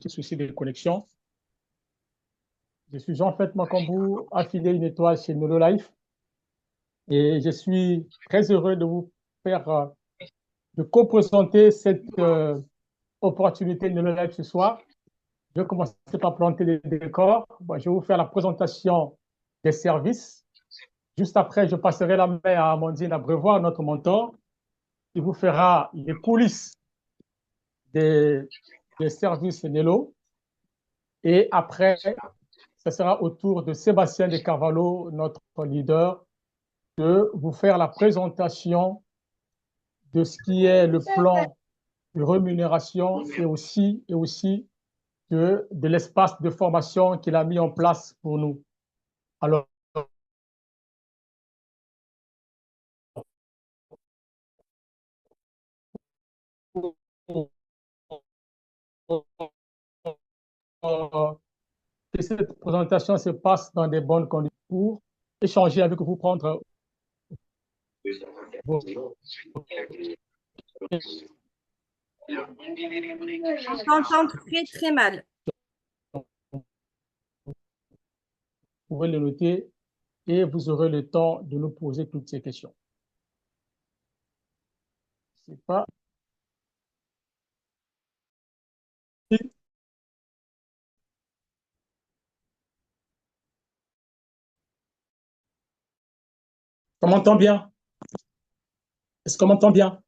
petit souci de connexion. Je suis Jean-Fait Makambu, affilié une étoile chez Nolo Life et je suis très heureux de vous faire, de co-présenter cette opportunité de Nolo Life ce soir. Je vais commencer par planter les décors. Bon, je vais vous faire la présentation des services. Juste après, je passerai la main à Amandine Abreuvoir, notre mentor, qui vous fera les coulisses des, des services Nelo. Et après, ce sera au tour de Sébastien de Carvalho, notre leader, de vous faire la présentation de ce qui est le plan de rémunération et aussi de l'espace de formation qu'il a mis en place pour nous. Alors, que cette présentation se passe dans des bonnes conditions pour échanger avec vous, prendre vos... On t'entend très très mal. Vous pouvez le noter et vous aurez le temps de nous poser toutes ces questions. C'est pas... On m'entend bien? Est-ce qu'on m'entend bien?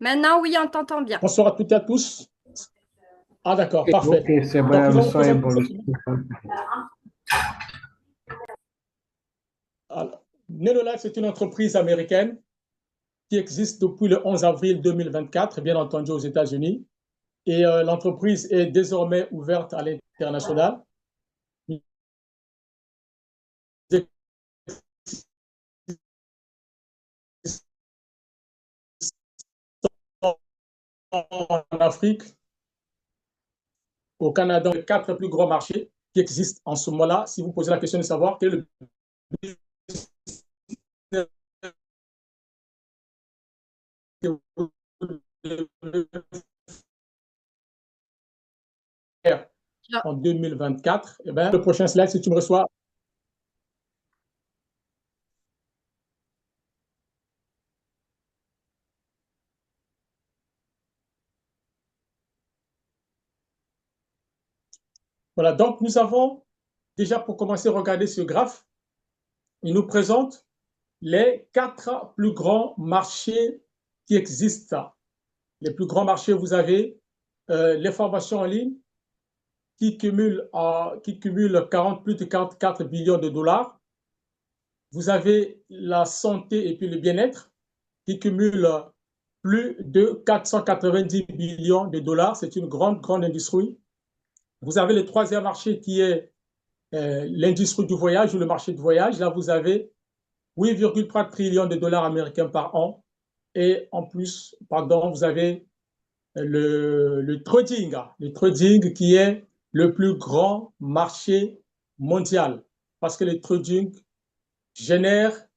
Maintenant, oui, on t'entend bien. Bonsoir à toutes et à tous. Ah, d'accord, parfait. Ok, c'est Donc, bon, nous le allons son est présenter bon. Nelolife, c'est une entreprise américaine qui existe depuis le 11 avril 2024, bien entendu aux États-Unis. Et l'entreprise est désormais ouverte à l'international. En Afrique, au Canada, les 4 plus grands marchés qui existent en ce moment-là. Si vous posez la question de savoir quel est le en 2024, eh bien, le prochain slide, si tu me reçois. Voilà, donc nous avons déjà pour commencer à regarder ce graphe, il nous présente les 4 plus grands marchés qui existent. Les plus grands marchés, vous avez les formations en ligne qui cumulent plus de 44 billions de dollars. Vous avez la santé et puis le bien-être qui cumule plus de 490 billions de dollars. C'est une grande, grande industrie. Vous avez le troisième marché qui est l'industrie du voyage ou le marché du voyage. Là, vous avez 8,3 trillions de dollars américains par an. Et en plus, pardon, vous avez le trading qui est le plus grand marché mondial. Parce que le trading génère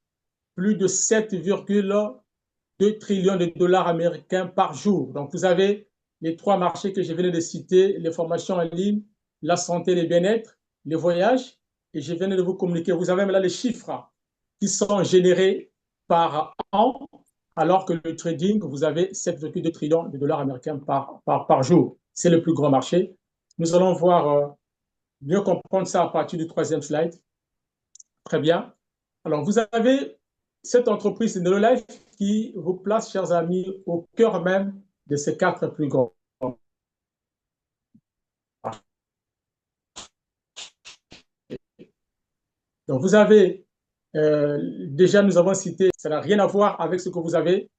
plus de 7,2 trillions de dollars américains par jour. Donc, vous avez les 3 marchés que je venais de citer, les formations en ligne, la santé, le bien-être, les voyages. Et je venais de vous communiquer, vous avez là les chiffres qui sont générés par an, alors que le trading, vous avez 7,2 trillions de dollars américains par jour. C'est le plus grand marché. Nous allons voir mieux comprendre ça à partir du 3e slide. Très bien. Alors, vous avez cette entreprise Life qui vous place, chers amis, au cœur même de ces 4 plus grands. Donc, vous avez, déjà, nous avons cité, ça n'a rien à voir avec ce que vous avez.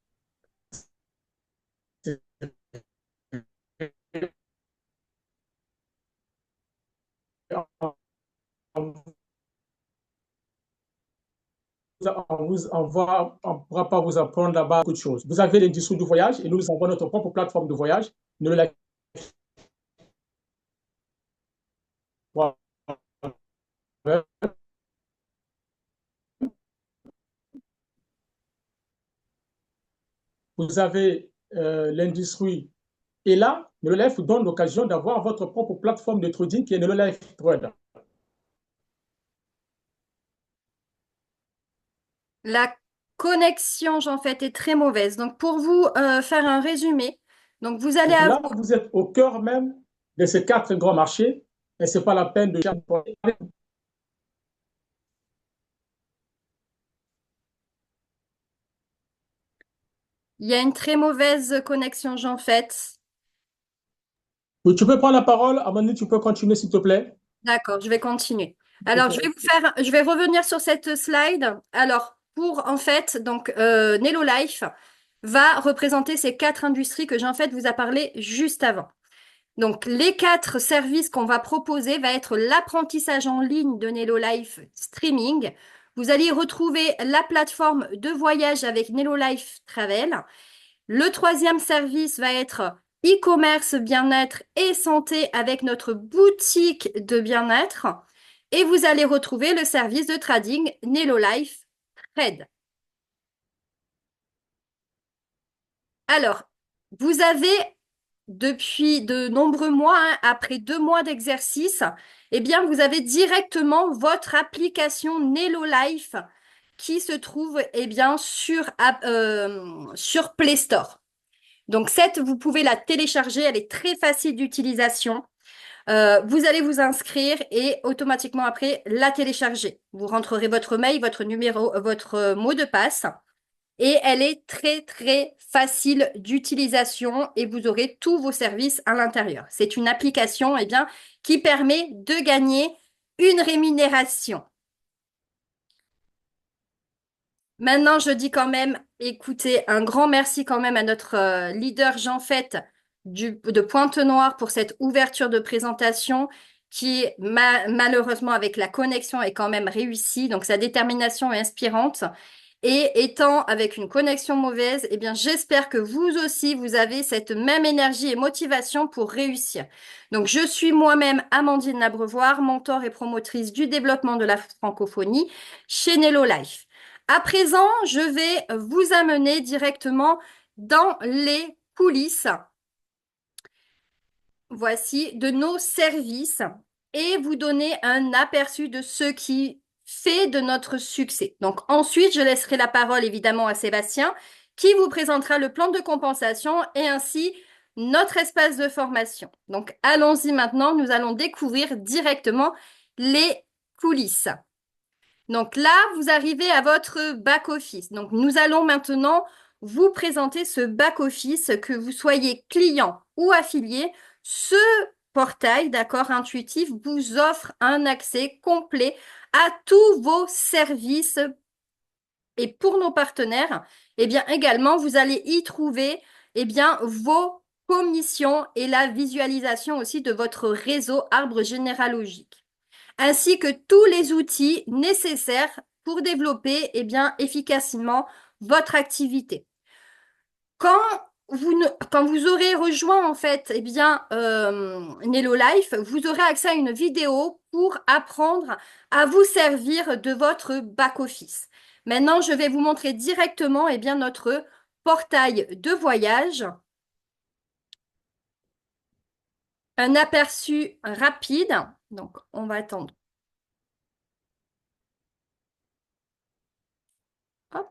On ne pourra pas vous apprendre là-bas beaucoup de choses. Vous avez l'industrie du voyage et nous avons notre propre plateforme de voyage. Vous avez l'industrie. Et là, NeloLife vous donne l'occasion d'avoir votre propre plateforme de trading qui est NeloLife Trade. La connexion, j'en fait, est très mauvaise. Donc, pour vous faire un résumé, donc vous allez Donc avoir, là, vous êtes au cœur même de ces quatre grands marchés et ce n'est pas la peine de... il y a une très mauvaise connexion, j'en fait. Oui, tu peux prendre la parole, Amandine, tu peux continuer, s'il te plaît. D'accord, je vais continuer. Alors, je vais revenir sur cette slide. Alors, pour en fait, donc Nelo Life va représenter ces quatre industries que j'en fait vous a parlé juste avant. Donc, les quatre services qu'on va proposer va être l'apprentissage en ligne de Nelo Life Streaming. Vous allez retrouver la plateforme de voyage avec Nelo Life Travel. Le troisième service va être e-commerce bien-être et santé avec notre boutique de bien-être. Et vous allez retrouver le service de trading Nelo Life Trade. Alors, vous avez depuis de nombreux mois, hein, après 2 mois d'exercice, eh bien, vous avez directement votre application Nelo Life qui se trouve eh bien, sur Play Store. Donc, vous pouvez la télécharger, elle est très facile d'utilisation. Vous allez vous inscrire et automatiquement après la télécharger. Vous rentrerez votre mail, votre numéro, votre mot de passe et elle est très très facile d'utilisation et vous aurez tous vos services à l'intérieur. C'est une application eh bien, qui permet de gagner une rémunération. Maintenant, je dis quand même, écoutez, un grand merci quand même à notre leader Jean Fête de Pointe-Noire pour cette ouverture de présentation qui, malheureusement, avec la connexion, est quand même réussie. Donc, sa détermination est inspirante. Et étant avec une connexion mauvaise, eh bien, j'espère que vous aussi, vous avez cette même énergie et motivation pour réussir. Donc, je suis moi-même Amandine Labrevoire, mentor et promotrice du développement de la francophonie chez Nello Life. À présent, je vais vous amener directement dans les coulisses, voici, de nos services et vous donner un aperçu de ce qui fait de notre succès. Donc ensuite, je laisserai la parole évidemment à Sébastien qui vous présentera le plan de compensation et ainsi notre espace de formation. Donc allons-y maintenant, nous allons découvrir directement les coulisses. Donc là, vous arrivez à votre back-office. Donc nous allons maintenant vous présenter ce back-office, que vous soyez client ou affilié. Ce portail, d'accord, intuitif, vous offre un accès complet à tous vos services. Et pour nos partenaires, eh bien également, vous allez y trouver eh bien, vos commissions et la visualisation aussi de votre réseau arbre généalogique ainsi que tous les outils nécessaires pour développer bien, efficacement votre activité. Quand quand vous aurez rejoint en fait bien, Nello Life, vous aurez accès à une vidéo pour apprendre à vous servir de votre back-office. Maintenant, je vais vous montrer directement bien, notre portail de voyage. Un aperçu rapide. Donc, on va attendre. Hop.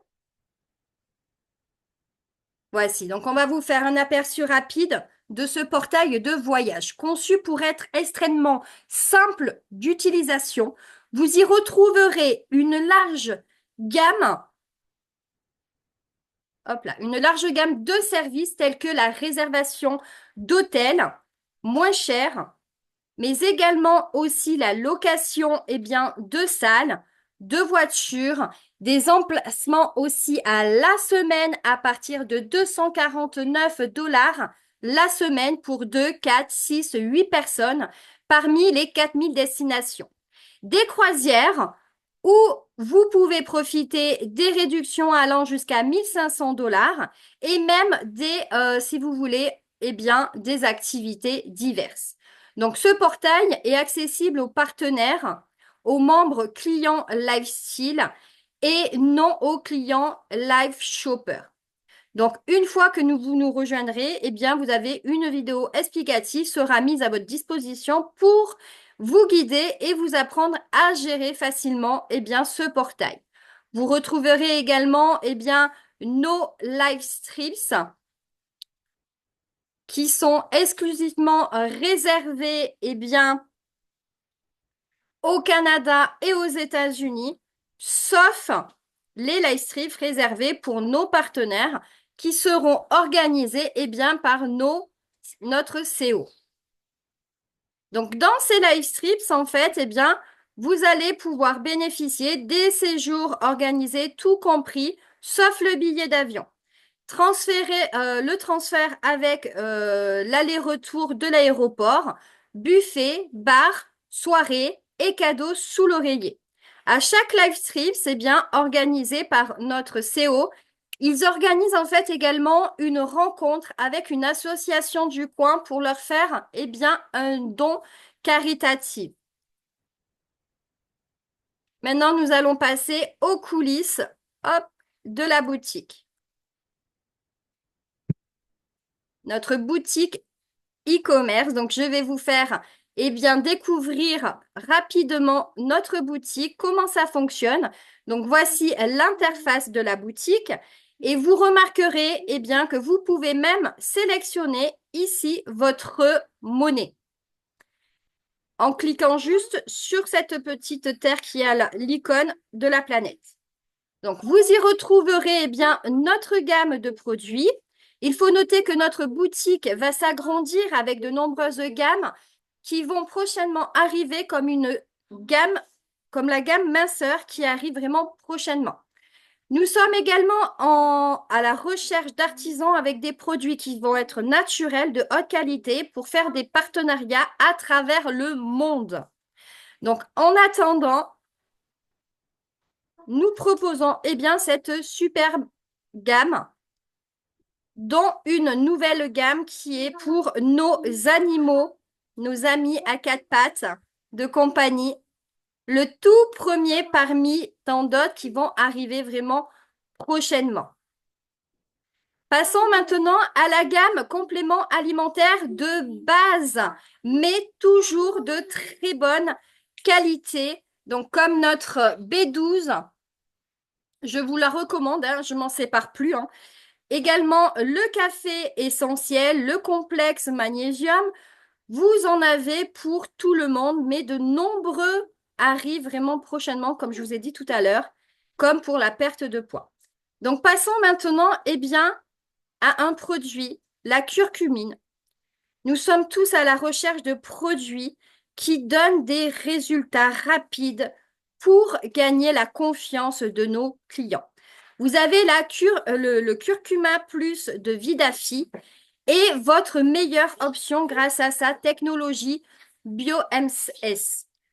Voici, donc on va vous faire un aperçu rapide de ce portail de voyage conçu pour être extrêmement simple d'utilisation. Vous y retrouverez une large gamme, hop là, une large gamme de services tels que la réservation d'hôtels moins chers, mais également aussi la location bien, de salles, de voitures, des emplacements aussi à la semaine à partir de 249 dollars la semaine pour 2, 4, 6, 8 personnes parmi les 4000 destinations. Des croisières où vous pouvez profiter des réductions allant jusqu'à 1500 dollars et même si vous voulez, bien, des activités diverses. Donc, ce portail est accessible aux partenaires, aux membres clients Lifestyle et non aux clients Live Shopper. Donc, une fois que vous nous rejoindrez, eh bien, vous avez une vidéo explicative sera mise à votre disposition pour vous guider et vous apprendre à gérer facilement, eh bien, ce portail. Vous retrouverez également, eh bien, nos live streams qui sont exclusivement réservés, eh bien, au Canada et aux États-Unis, sauf les live streams réservés pour nos partenaires qui seront organisés eh bien, par notre CO. Donc, dans ces live streams, en fait, eh bien, vous allez pouvoir bénéficier des séjours organisés, tout compris, sauf le billet d'avion. Le transfert avec l'aller-retour de l'aéroport, buffet, bar, soirée et cadeaux sous l'oreiller. À chaque live stream, c'est bien organisé par notre CO. Ils organisent en fait également une rencontre avec une association du coin pour leur faire eh bien, un don caritatif. Maintenant, nous allons passer aux coulisses, hop, de la boutique. Notre boutique e-commerce. Donc, je vais vous faire eh bien, découvrir rapidement notre boutique, comment ça fonctionne. Donc, voici l'interface de la boutique. Et vous remarquerez eh bien, que vous pouvez même sélectionner ici votre monnaie en cliquant juste sur cette petite terre qui a l'icône de la planète. Donc, vous y retrouverez eh bien, notre gamme de produits. Il faut noter que notre boutique va s'agrandir avec de nombreuses gammes qui vont prochainement arriver comme une gamme, comme la gamme minceur qui arrive vraiment prochainement. Nous sommes également à la recherche d'artisans avec des produits qui vont être naturels, de haute qualité, pour faire des partenariats à travers le monde. Donc, en attendant, nous proposons eh bien, cette superbe gamme, dont une nouvelle gamme qui est pour nos animaux, nos amis à quatre pattes de compagnie. Le tout premier parmi tant d'autres qui vont arriver vraiment prochainement. Passons maintenant à la gamme compléments alimentaires de base, mais toujours de très bonne qualité. Donc, comme notre B12, je vous la recommande, hein, je ne m'en sépare plus. Hein. Également, le café essentiel, le complexe magnésium, vous en avez pour tout le monde, mais de nombreux arrivent vraiment prochainement, comme je vous ai dit tout à l'heure, comme pour la perte de poids. Donc, passons maintenant, eh bien, à un produit, la curcumine. Nous sommes tous à la recherche de produits qui donnent des résultats rapides pour gagner la confiance de nos clients. Vous avez le curcuma plus de Vidafi et votre meilleure option grâce à sa technologie BioMS.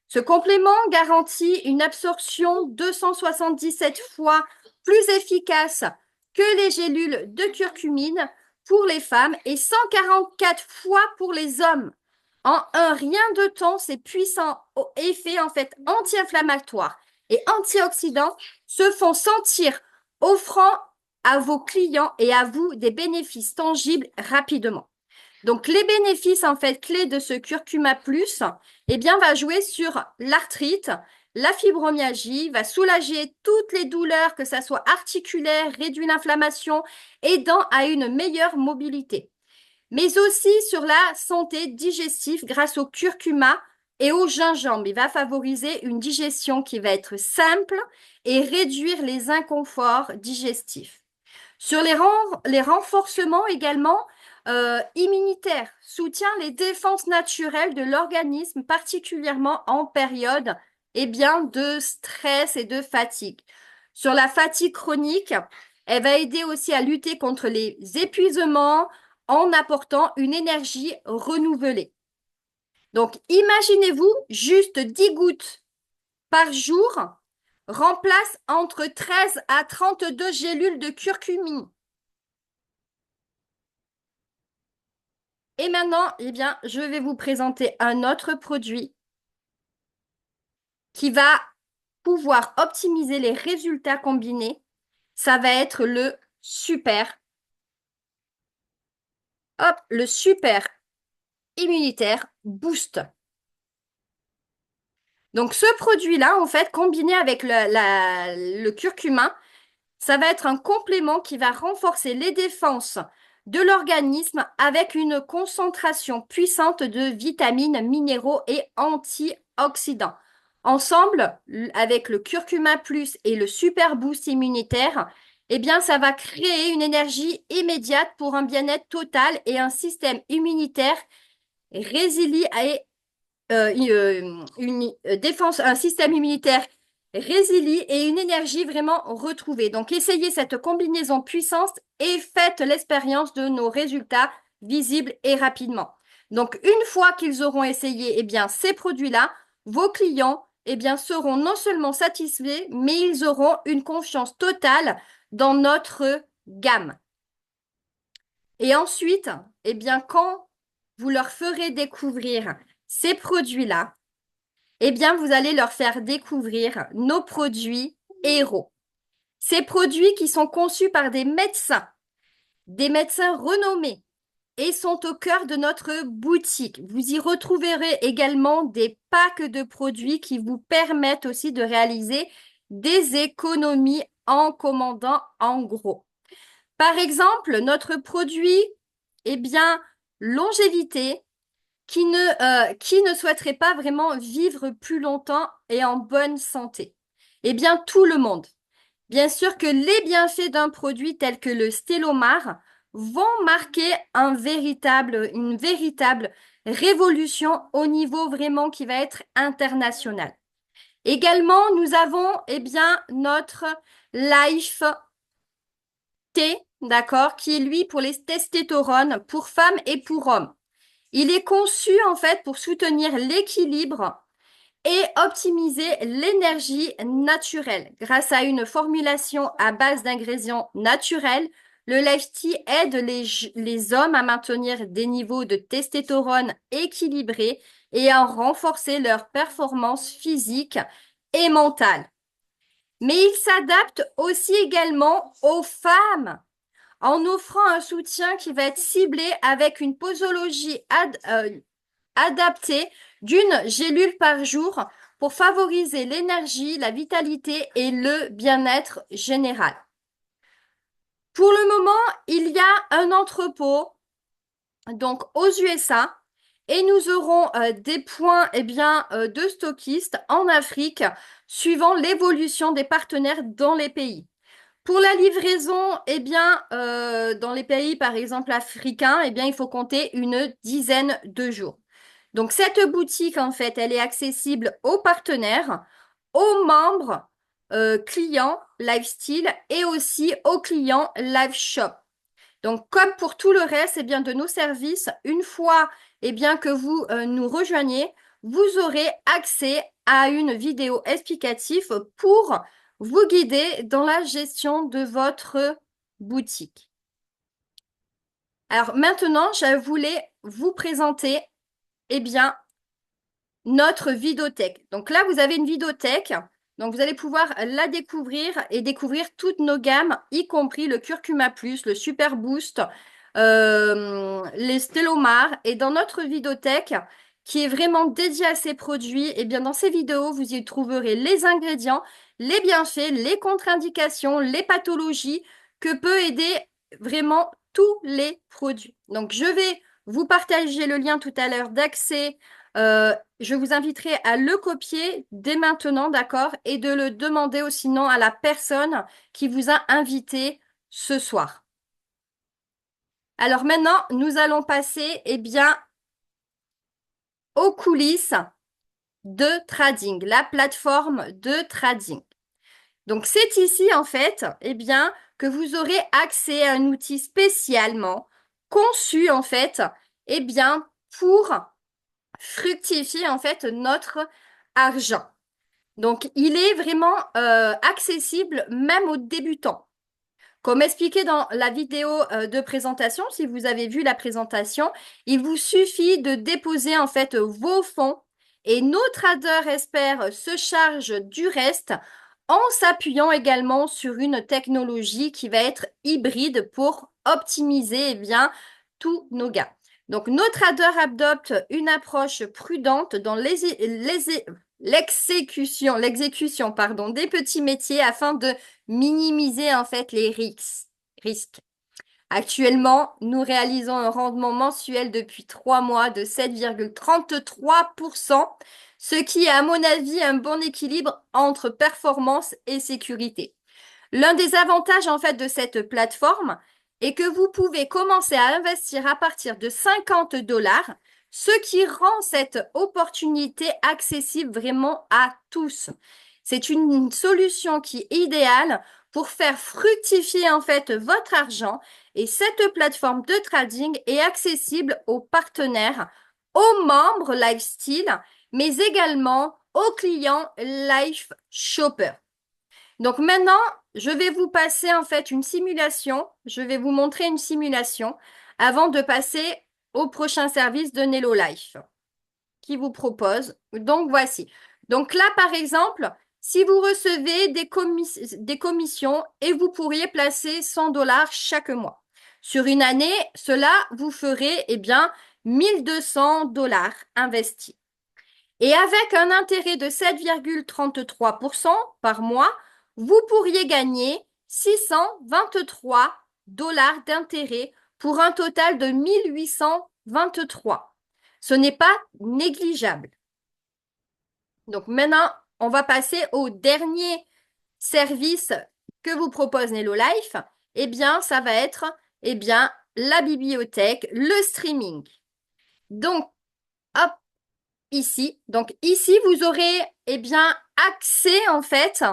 Ce complément garantit une absorption 277 fois plus efficace que les gélules de curcumine pour les femmes et 144 fois pour les hommes. En un rien de temps, ces puissants effets en fait anti-inflammatoires et antioxydants se font sentir, offrant à vos clients et à vous des bénéfices tangibles rapidement. Donc, les bénéfices en fait clés de ce curcuma plus, eh bien, va jouer sur l'arthrite, la fibromyalgie, va soulager toutes les douleurs, que ça soit articulaire, réduire l'inflammation, aidant à une meilleure mobilité. Mais aussi sur la santé digestive grâce au curcuma et au gingembre. Il va favoriser une digestion qui va être simple et réduire les inconforts digestifs. Sur les renforcements également immunitaires, soutient les défenses naturelles de l'organisme, particulièrement en période eh bien, de stress et de fatigue. Sur la fatigue chronique, elle va aider aussi à lutter contre les épuisements en apportant une énergie renouvelée. Donc, imaginez-vous juste 10 gouttes par jour remplace entre 13 à 32 gélules de curcumine. Et maintenant, eh bien, je vais vous présenter un autre produit qui va pouvoir optimiser les résultats combinés. Ça va être le super Hop, le super immunitaire boost. Donc, ce produit-là, en fait, combiné avec le curcuma, ça va être un complément qui va renforcer les défenses de l'organisme avec une concentration puissante de vitamines, minéraux et antioxydants. Ensemble, avec le curcuma plus et le super boost immunitaire, eh bien, ça va créer une énergie immédiate pour un bien-être total et un système immunitaire résilient et une défense, un système immunitaire résilient et une énergie vraiment retrouvée. Donc, essayez cette combinaison puissance et faites l'expérience de nos résultats visibles et rapidement. Donc, une fois qu'ils auront essayé, eh bien, ces produits-là, vos clients, eh bien, seront non seulement satisfaits, mais ils auront une confiance totale dans notre gamme. Et ensuite, eh bien, quand vous leur ferez découvrir ces produits-là, eh bien, vous allez leur faire découvrir nos produits héros. Ces produits qui sont conçus par des médecins renommés et sont au cœur de notre boutique. Vous y retrouverez également des packs de produits qui vous permettent aussi de réaliser des économies en commandant en gros. Par exemple, notre produit, eh bien, longévité, qui ne souhaiterait pas vraiment vivre plus longtemps et en bonne santé? Eh bien, tout le monde. Bien sûr que les bienfaits d'un produit tel que le Stélomar vont marquer une véritable révolution au niveau vraiment qui va être international. Également, nous avons, eh bien, notre Life T, d'accord, qui est lui pour les testéstosterones pour femmes et pour hommes. Il est conçu en fait pour soutenir l'équilibre et optimiser l'énergie naturelle. Grâce à une formulation à base d'ingrédients naturels, le Lifety aide les hommes à maintenir des niveaux de testostérone équilibrés et à renforcer leur performance physique et mentale. Mais il s'adapte aussi également aux femmes en offrant un soutien qui va être ciblé avec une posologie adaptée d'une gélule par jour pour favoriser l'énergie, la vitalité et le bien-être général. Pour le moment, il y a un entrepôt donc aux USA et nous aurons des points de stockistes en Afrique suivant l'évolution des partenaires dans les pays. Pour la livraison, dans les pays, par exemple, africains, il faut compter une dizaine de jours. Donc, cette boutique, en fait, elle est accessible aux partenaires, aux membres, clients Lifestyle et aussi aux clients Live Shop. Donc, comme pour tout le reste, de nos services, une fois, que vous nous rejoignez, vous aurez accès à une vidéo explicative pour vous guider dans la gestion de votre boutique. Alors maintenant, je voulais vous présenter, notre vidéothèque. Donc là, vous avez une vidéothèque. Donc vous allez pouvoir la découvrir et découvrir toutes nos gammes, y compris le Curcuma Plus, le Super Boost, les Stélomar. Et dans notre vidéothèque, qui est vraiment dédiée à ces produits, dans ces vidéos, vous y trouverez les ingrédients, les bienfaits, les contre-indications, les pathologies que peut aider vraiment tous les produits. Donc je vais vous partager le lien tout à l'heure d'accès. Je vous inviterai à le copier dès maintenant, d'accord, et de le demander aussi sinon à la personne qui vous a invité ce soir. Alors maintenant, nous allons passer, aux coulisses de trading, la plateforme de trading. Donc, c'est ici, en fait, que vous aurez accès à un outil spécialement conçu, en fait, pour fructifier, en fait, notre argent. Donc, il est vraiment accessible même aux débutants. Comme expliqué dans la vidéo de présentation, si vous avez vu la présentation, il vous suffit de déposer en fait vos fonds et nos traders experts se chargent du reste en s'appuyant également sur une technologie qui va être hybride pour optimiser tous nos gains. Donc, nos traders adoptent une approche prudente dans l'exécution des petits métiers afin de minimiser en fait les risques. Actuellement, nous réalisons un rendement mensuel depuis 3 mois de 7,33%, ce qui est à mon avis un bon équilibre entre performance et sécurité. L'un des avantages en fait de cette plateforme est que vous pouvez commencer à investir à partir de 50 dollars, ce qui rend cette opportunité accessible vraiment à tous. C'est une solution qui est idéale pour faire fructifier en fait votre argent et cette plateforme de trading est accessible aux partenaires, aux membres Lifestyle, mais également aux clients Life Shopper. Donc maintenant, je vais vous passer en fait une simulation. Je vais vous montrer une simulation avant de passer au prochain service de Nelo Life qui vous propose. Donc voici. Donc là, par exemple, si vous recevez des commissions et vous pourriez placer 100 dollars chaque mois. Sur une année, cela vous ferait, eh bien, 1200 dollars investis. Et avec un intérêt de 7,33% par mois, vous pourriez gagner 623 dollars d'intérêt pour un total de 1823. Ce n'est pas négligeable. Donc maintenant, on va passer au dernier service que vous propose Nelo Life. Eh bien, ça va être la bibliothèque, le streaming. Donc, hop, ici. Donc ici, vous aurez accès en fait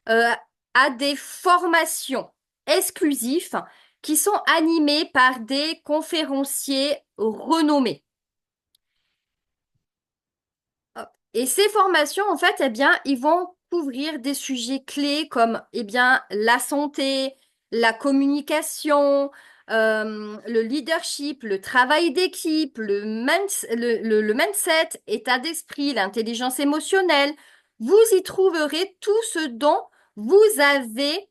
à des formations exclusives qui sont animées par des conférenciers renommés. Et ces formations, en fait, ils vont couvrir des sujets clés comme, la santé, la communication, le leadership, le travail d'équipe, le mindset, état d'esprit, l'intelligence émotionnelle. Vous y trouverez tout ce dont vous avez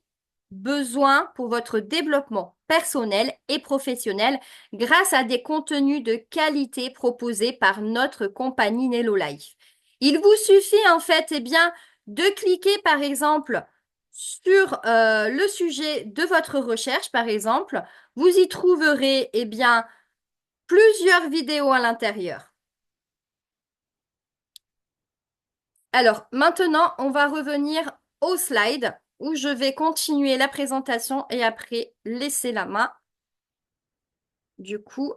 besoin pour votre développement personnel et professionnel grâce à des contenus de qualité proposés par notre compagnie Nelo Life. Il vous suffit en fait, de cliquer par exemple sur le sujet de votre recherche, par exemple. Vous y trouverez plusieurs vidéos à l'intérieur. Alors maintenant, on va revenir au slide où je vais continuer la présentation et après laisser la main du coup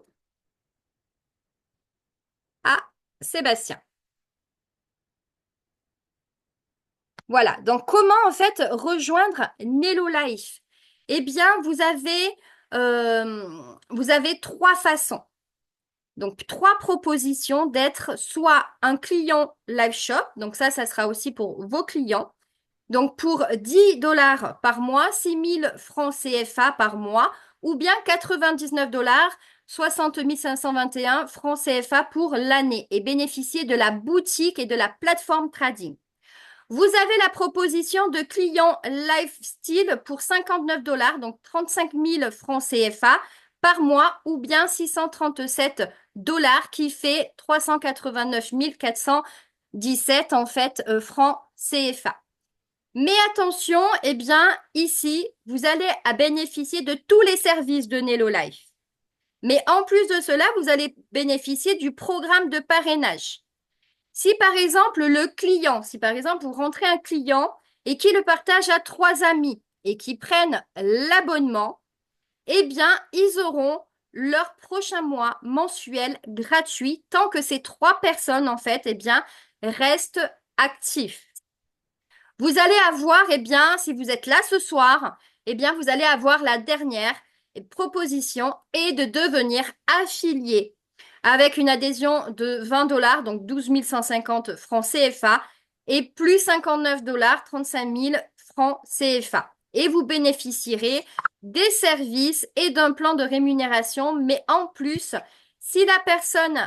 à Sébastien. Voilà, donc comment en fait rejoindre Nelo Life? Eh bien, vous avez 3 façons. Donc, 3 propositions d'être soit un client Live Shop, donc ça sera aussi pour vos clients. Donc, pour 10 dollars par mois, 6 000 francs CFA par mois, ou bien 99 dollars, 60 521 francs CFA pour l'année et bénéficier de la boutique et de la plateforme trading. Vous avez la proposition de client Lifestyle pour 59 dollars, donc 35 000 francs CFA par mois, ou bien 637 dollars qui fait 389 417 en fait francs CFA. Mais attention, ici, vous allez à bénéficier de tous les services de Nelo Life. Mais en plus de cela, vous allez bénéficier du programme de parrainage. Si par exemple vous rentrez un client et qui le partage à 3 amis et qui prennent l'abonnement, ils auront leur prochain mois mensuel gratuit tant que ces 3 personnes, en fait, restent actifs. Vous allez avoir, si vous êtes là ce soir, vous allez avoir la dernière proposition et de devenir affilié avec une adhésion de 20 dollars, donc 12 150 francs CFA et plus 59 dollars, 35 000 francs CFA. Et vous bénéficierez des services et d'un plan de rémunération, mais en plus, si la personne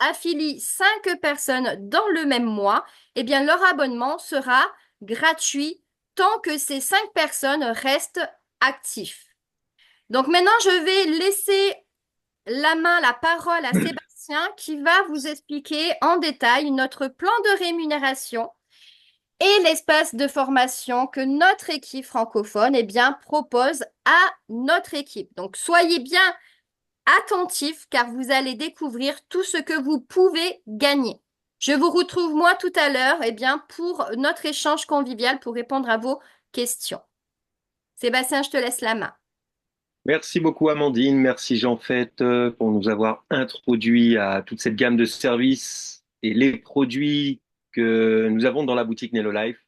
affilie 5 personnes dans le même mois, leur abonnement sera gratuit tant que ces 5 personnes restent actifs. Donc maintenant, je vais laisser la parole à Sébastien qui va vous expliquer en détail notre plan de rémunération et l'espace de formation que notre équipe francophone propose à notre équipe. Donc, soyez bien attentifs car vous allez découvrir tout ce que vous pouvez gagner. Je vous retrouve moi tout à l'heure pour notre échange convivial pour répondre à vos questions. Sébastien, je te laisse la main. Merci beaucoup Amandine, merci Jean-Fait pour nous avoir introduit à toute cette gamme de services et les produits que nous avons dans la boutique Nello Life.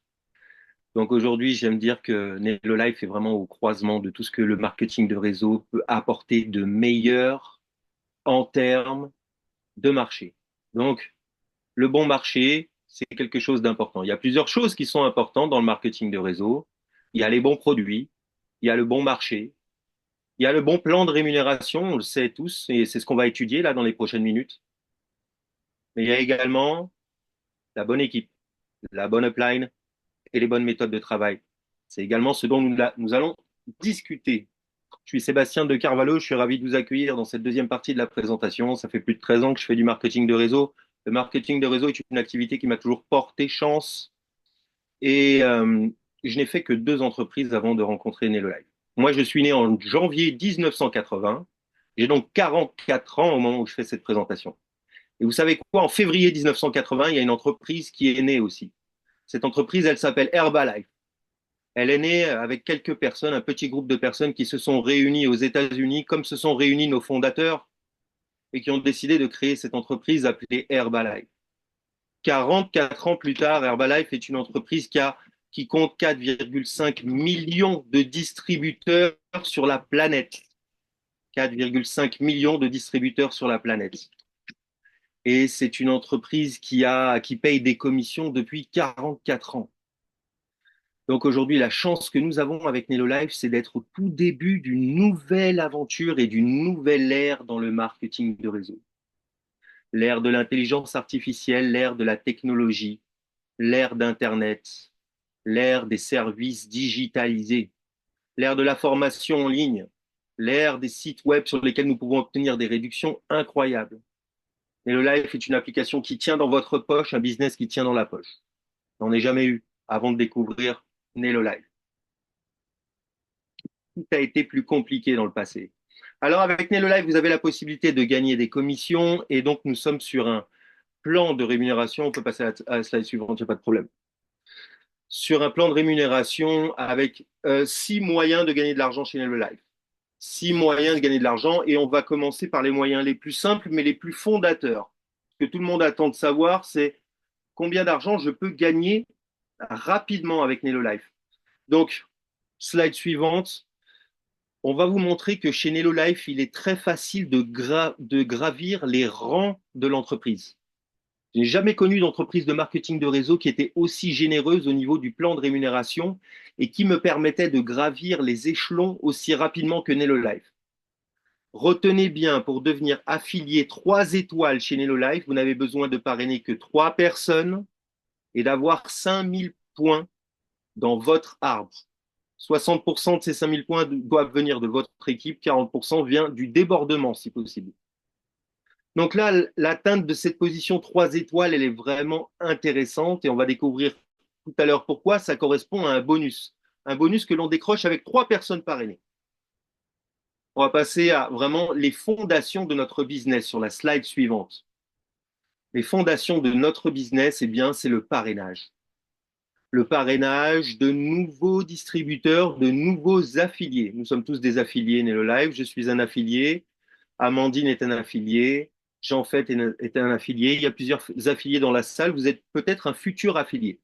Donc aujourd'hui, j'aime dire que Nello Life est vraiment au croisement de tout ce que le marketing de réseau peut apporter de meilleur en termes de marché. Donc le bon marché, c'est quelque chose d'important. Il y a plusieurs choses qui sont importantes dans le marketing de réseau. Il y a les bons produits, il y a le bon marché, il y a le bon plan de rémunération, on le sait tous, et c'est ce qu'on va étudier là dans les prochaines minutes. Mais il y a également la bonne équipe, la bonne upline et les bonnes méthodes de travail. C'est également ce dont nous allons discuter. Je suis Sébastien de Carvalho, je suis ravi de vous accueillir dans cette deuxième partie de la présentation. Ça fait plus de 13 ans que je fais du marketing de réseau. Le marketing de réseau est une activité qui m'a toujours porté chance et je n'ai fait que 2 entreprises avant de rencontrer Nello Life. Moi, je suis né en janvier 1980. J'ai donc 44 ans au moment où je fais cette présentation. Et vous savez quoi? En février 1980, il y a une entreprise qui est née aussi. Cette entreprise, elle s'appelle Herbalife. Elle est née avec quelques personnes, un petit groupe de personnes qui se sont réunies aux États-Unis, comme se sont réunis nos fondateurs, et qui ont décidé de créer cette entreprise appelée Herbalife. 44 ans plus tard, Herbalife est une entreprise qui compte 4,5 millions de distributeurs sur la planète. 4,5 millions de distributeurs sur la planète. Et c'est une entreprise qui paye des commissions depuis 44 ans. Donc aujourd'hui, la chance que nous avons avec Nello Life, c'est d'être au tout début d'une nouvelle aventure et d'une nouvelle ère dans le marketing de réseau. L'ère de l'intelligence artificielle, l'ère de la technologie, l'ère d'Internet, l'ère des services digitalisés, l'ère de la formation en ligne, l'ère des sites web sur lesquels nous pouvons obtenir des réductions incroyables. Nello Life est une application qui tient dans votre poche, un business qui tient dans la poche. J'en ai jamais eu avant de découvrir Nello Life. Tout a été plus compliqué dans le passé. Alors avec Nello Life, vous avez la possibilité de gagner des commissions et donc nous sommes sur un plan de rémunération. On peut passer à la slide suivante, il n'y a pas de problème. Sur un plan de rémunération avec 6 moyens de gagner de l'argent chez Nello Life. 6 moyens de gagner de l'argent et on va commencer par les moyens les plus simples mais les plus fondateurs. Ce que tout le monde attend de savoir, c'est combien d'argent je peux gagner rapidement avec Nello Life. Donc, slide suivante. On va vous montrer que chez Nello Life, il est très facile de gravir les rangs de l'entreprise. Je n'ai jamais connu d'entreprise de marketing de réseau qui était aussi généreuse au niveau du plan de rémunération et qui me permettait de gravir les échelons aussi rapidement que Nello Life. Retenez bien, pour devenir affilié 3 étoiles chez Nello Life, vous n'avez besoin de parrainer que 3 personnes et d'avoir 5000 points dans votre arbre. 60% de ces 5000 points doivent venir de votre équipe, 40% vient du débordement si possible. Donc là, l'atteinte de cette position 3 étoiles, elle est vraiment intéressante et on va découvrir tout à l'heure pourquoi. Ça correspond à un bonus que l'on décroche avec 3 personnes parrainées. On va passer à vraiment les fondations de notre business sur la slide suivante. Les fondations de notre business, eh bien, c'est le parrainage. Le parrainage de nouveaux distributeurs, de nouveaux affiliés. Nous sommes tous des affiliés Nello Life. Je suis un affilié. Amandine est un affilié. Jean-Fait est un affilié. Il y a plusieurs affiliés dans la salle. Vous êtes peut-être un futur affilié.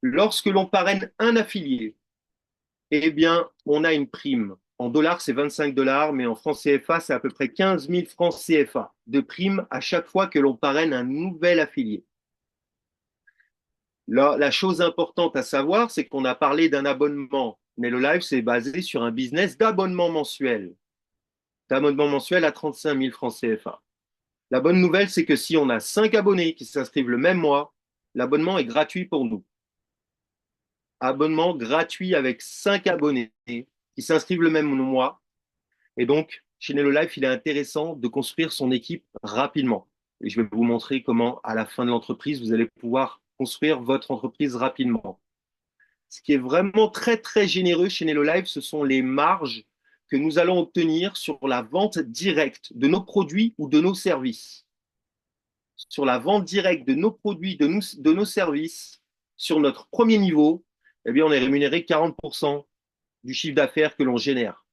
Lorsque l'on parraine un affilié, eh bien, on a une prime. En dollars, c'est 25 dollars, mais en francs CFA, c'est à peu près 15 000 francs CFA de prime à chaque fois que l'on parraine un nouvel affilié. Là, la chose importante à savoir, c'est qu'on a parlé d'un abonnement. Nello Life, c'est basé sur un business d'abonnement mensuel. D'abonnement mensuel à 35 000 francs CFA. La bonne nouvelle, c'est que si on a 5 abonnés qui s'inscrivent le même mois, l'abonnement est gratuit pour nous. Abonnement gratuit avec 5 abonnés qui s'inscrivent le même mois. Et donc, chez Nelolife, il est intéressant de construire son équipe rapidement. Et je vais vous montrer comment, à la fin de l'entreprise, vous allez pouvoir construire votre entreprise rapidement. Ce qui est vraiment très, très généreux chez Nelolife, ce sont les marges que nous allons obtenir sur la vente directe de nos produits ou de nos services. Sur la vente directe de nos produits, de nos services, sur notre premier niveau, eh bien, on est rémunéré 40% du chiffre d'affaires que l'on génère.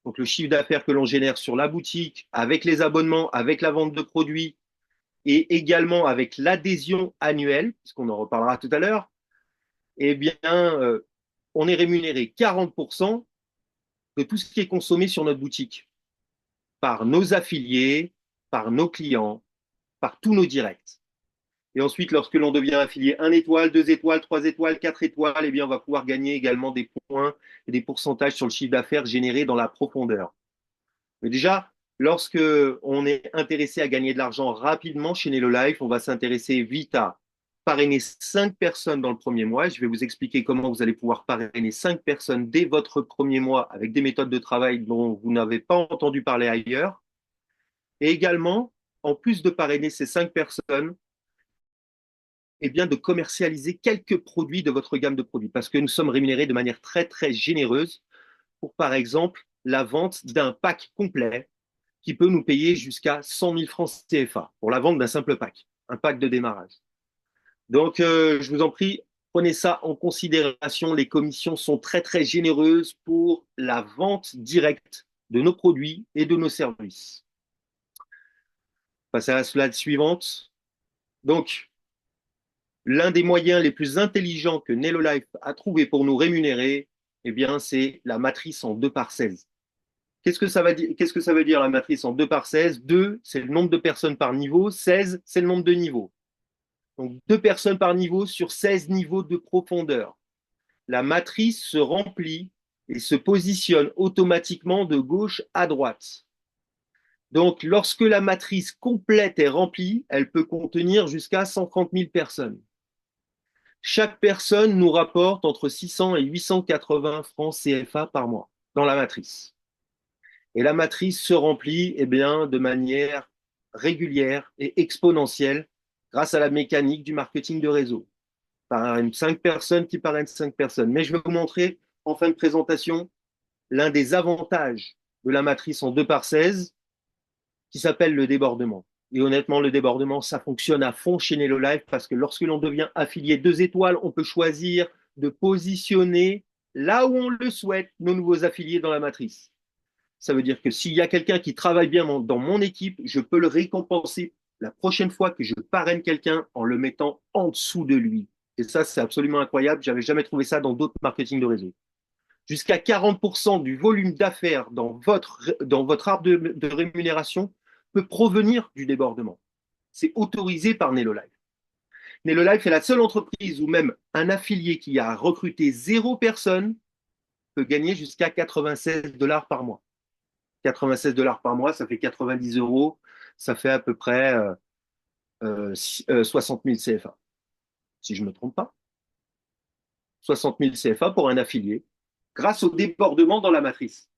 Donc, le chiffre d'affaires que l'on génère sur la boutique, avec les abonnements, avec la vente de produits et également avec l'adhésion annuelle, puisqu'on en reparlera tout à l'heure, eh bien, on est rémunéré 40% de tout ce qui est consommé sur notre boutique par nos affiliés, par nos clients, par tous nos directs. Et ensuite, lorsque l'on devient affilié 1 étoile, 2 étoiles, 3 étoiles, 4 étoiles, eh bien, on va pouvoir gagner également des points et des pourcentages sur le chiffre d'affaires généré dans la profondeur. Mais déjà, lorsque on est intéressé à gagner de l'argent rapidement chez Nelolife, on va s'intéresser vite à parrainer 5 personnes dans le premier mois. Je vais vous expliquer comment vous allez pouvoir parrainer 5 personnes dès votre premier mois avec des méthodes de travail dont vous n'avez pas entendu parler ailleurs. Et également, en plus de parrainer ces 5 personnes, eh bien, de commercialiser quelques produits de votre gamme de produits parce que nous sommes rémunérés de manière très, très généreuse pour, par exemple, la vente d'un pack complet qui peut nous payer jusqu'à 100 000 francs CFA pour la vente d'un simple pack, un pack de démarrage. Donc, je vous en prie, prenez ça en considération. Les commissions sont très, très généreuses pour la vente directe de nos produits et de nos services. Passez à la slide suivante. Donc, l'un des moyens les plus intelligents que Nelolife a trouvé pour nous rémunérer, eh bien, c'est la matrice en 2 par 16. Qu'est-ce que ça veut dire la matrice en 2 par 16? 2, c'est le nombre de personnes par niveau. 16, c'est le nombre de niveaux. Donc, 2 personnes par niveau sur 16 niveaux de profondeur. La matrice se remplit et se positionne automatiquement de gauche à droite. Donc, lorsque la matrice complète est remplie, elle peut contenir jusqu'à 130 000 personnes. Chaque personne nous rapporte entre 600 et 880 francs CFA par mois dans la matrice. Et la matrice se remplit eh bien, de manière régulière et exponentielle grâce à la mécanique du marketing de réseau. Parraine 5 personnes qui parrainent 5 personnes. Mais je vais vous montrer en fin de présentation l'un des avantages de la matrice en 2 par 16 qui s'appelle le débordement. Et honnêtement, le débordement, ça fonctionne à fond chez Nelolife parce que lorsque l'on devient affilié 2 étoiles, on peut choisir de positionner là où on le souhaite nos nouveaux affiliés dans la matrice. Ça veut dire que s'il y a quelqu'un qui travaille bien dans mon équipe, je peux le récompenser la prochaine fois que je parraine quelqu'un en le mettant en dessous de lui. Et ça, c'est absolument incroyable. J'avais jamais trouvé ça dans d'autres marketing de réseau. Jusqu'à 40% du volume d'affaires dans votre arbre de rémunération peut provenir du débordement. C'est autorisé par Nelolife. Nelolife est la seule entreprise où même un affilié qui a recruté 0 personne peut gagner jusqu'à 96 $ par mois. 96 $ par mois, ça fait 90 €, ça fait à peu près 60 000 CFA, si je ne me trompe pas. 60 000 CFA pour un affilié, grâce au débordement dans la matrice.